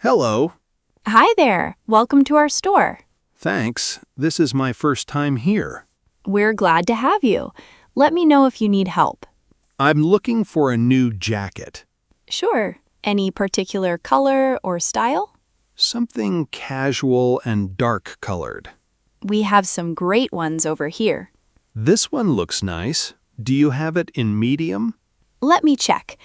Hello. Hi there. Welcome to our store. Thanks. This is my first time here. We're glad to have you. Let me know if you need help. I'm looking for a new jacket. Sure. Any particular color or style? Something casual and dark colored. We have some great ones over here. This one looks nice. Do you have it in medium? Let me check.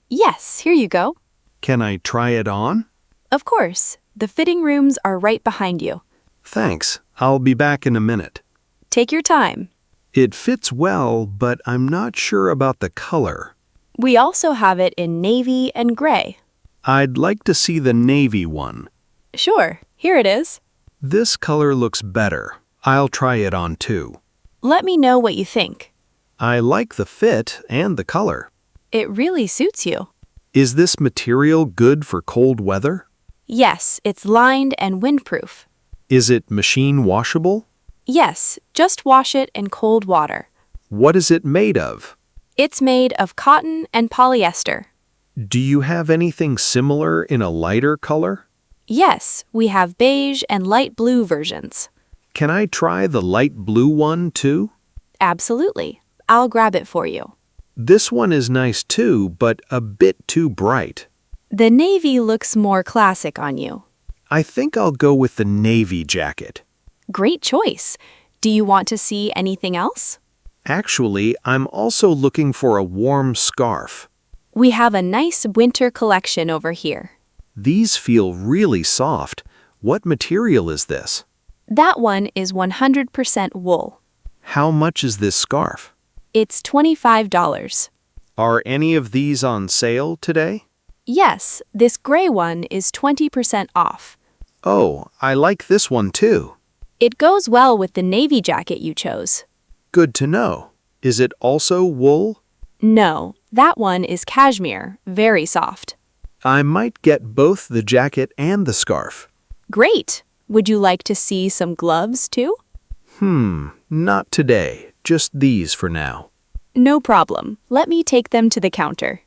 Yes, here you go. Can I try it on? Of course. The fitting rooms are right behind you. Thanks. I'll be back in a minute. Take your time. It fits well, but I'm not sure about the color. We also have it in navy and gray. I'd like to see the navy one. Sure, here it is. This color looks better. I'll try it on too. Let me know what you think. I like the fit and the color. It really suits you. Is this material good for cold weather? Yes, it's lined and windproof. Is it machine washable? Yes, just wash it in cold water. What is it made of? It's made of cotton and polyester. Do you have anything similar in a lighter color? Yes, we have beige and light blue versions. Can I try the light blue one too? Absolutely. I'll grab it for you. This one is nice too, but a bit too bright. The navy looks more classic on you. I think I'll go with the navy jacket. Great choice. Do you want to see anything else? Actually, I'm also looking for a warm scarf. We have a nice winter collection over here. These feel really soft. What material is this? That one is 100% wool. How much is this scarf? It's $25. Are any of these on sale today? Yes, this gray one is 20% off. Oh, I like this one too. It goes well with the navy jacket you chose. Good to know. Is it also wool? No, that one is cashmere, very soft. I might get both the jacket and the scarf. Great! Would you like to see some gloves too? Not today. Just these for now. No problem. Let me take them to the counter.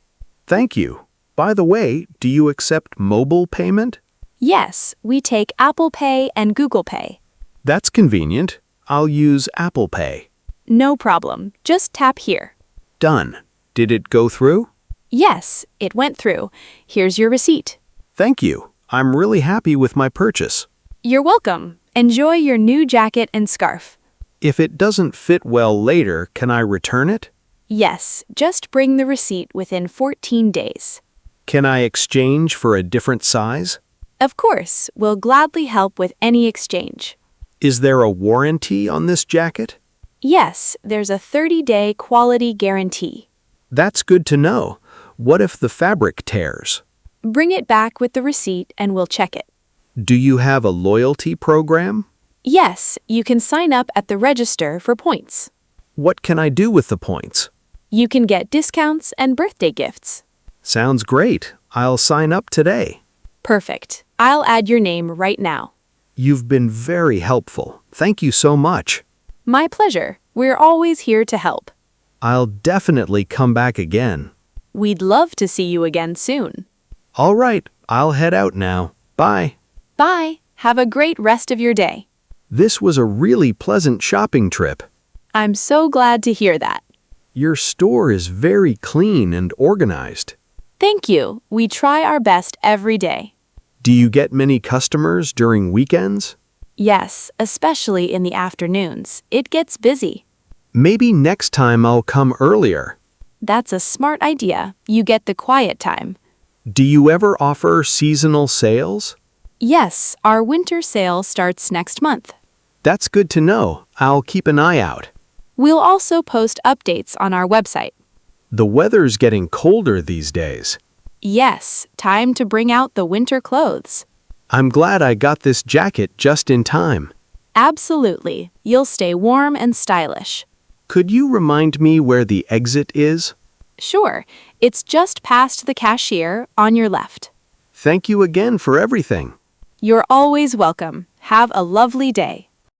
Thank you. By the way, do you accept mobile payment? Yes, we take Apple Pay and Google Pay. That's convenient. I'll use Apple Pay. No problem. Just tap here. Done. Did it go through? Yes, it went through. Here's your receipt. Thank you. I'm really happy with my purchase. You're welcome. Enjoy your new jacket and scarf. If it doesn't fit well later, can I return it? Yes, just bring the receipt within 14 days. Can I exchange for a different size? Of course, we'll gladly help with any exchange. Is there a warranty on this jacket? Yes, there's a 30-day quality guarantee. That's good to know. What if the fabric tears? Bring it back with the receipt and we'll check it. Do you have a loyalty program? Yes, you can sign up at the register for points. What can I do with the points? You can get discounts and birthday gifts. Sounds great. I'll sign up today. Perfect. I'll add your name right now. You've been very helpful. Thank you so much. My pleasure. We're always here to help. I'll definitely come back again. We'd love to see you again soon. All right, I'll head out now. Bye. Bye. Have a great rest of your day. This was a really pleasant shopping trip. I'm so glad to hear that. Your store is very clean and organized. Thank you. We try our best every day. Do you get many customers during weekends? Yes, especially in the afternoons. It gets busy. Maybe next time I'll come earlier. That's a smart idea. You get the quiet time. Do you ever offer seasonal sales? Yes, our winter sale starts next month. That's good to know. I'll keep an eye out. We'll also post updates on our website. The weather's getting colder these days. Yes, time to bring out the winter clothes. I'm glad I got this jacket just in time. Absolutely. You'll stay warm and stylish. Could you remind me where the exit is? Sure, it's just past the cashier on your left. Thank you again for everything. You're always welcome. Have a lovely day.